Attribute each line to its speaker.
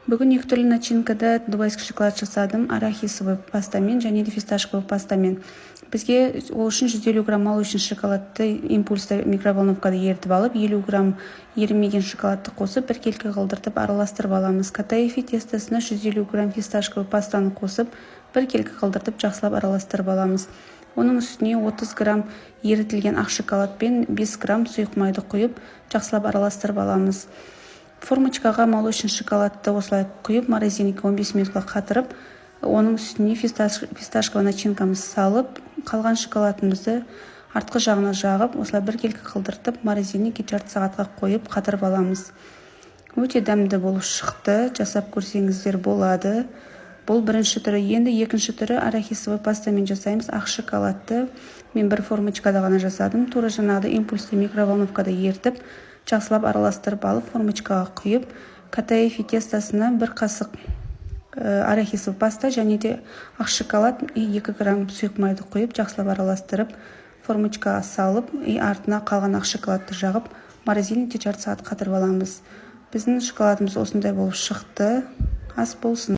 Speaker 1: Бүгін екі түрлі начинкада дубайский шоколад жасадым, арахисовый пастамен және де фисташковый пастамен. Бізге ол үшін 150 грамм молочный шоколадты импульсты микроволновкада ерітіп алып, 50 грамм ерімеген шоколадты қосып, бір келкі қылдыртып араластырып аламыз. Катаефи тестасына 150 грамм фисташковый пастаны қосып, бір келкі қылдыртып жақсылап араластырып аламыз. Оның үстіне 30 грамм ерітілген ақ шоколадпен 5 грамм сұйық майды құйып, жақсылап араластырып аламыз. Формочкаға молочный шоколадты осылай құйып, морозильникке 15 минутқа қатырып, оның үстіне фисташковый начинкамыз салып, қалған шоколадымызды артқы жағына жағып, осылай бір келкі қылдыртып, морозильникке жарты сағатқа қойып, қатырып аламыз. Өте дәмді болып шықты, жасап көрсеңіздер болады. Бұл бірінші түрі. Енді екінші түрі арахисовый пастамен жасаймыз. Ақ шоколадты мен бір формочкада ғана жасадым. Тура жаңағыдай импульсті микроволновкада ертіп, жақсылап араластырып алып, формочкаға құйып, катаефи тестасына бір қасық арахисовый паста және де ақ шоколад 2 грамм сұйық майды құйып, жақсылап араластырып, формочкаға салып, артына қалған ақ шоколадты жағып, морозильникте жарты сағат қатырып аламыз. Біздің шоколадымыз осындай болып шықты. Ас болсын.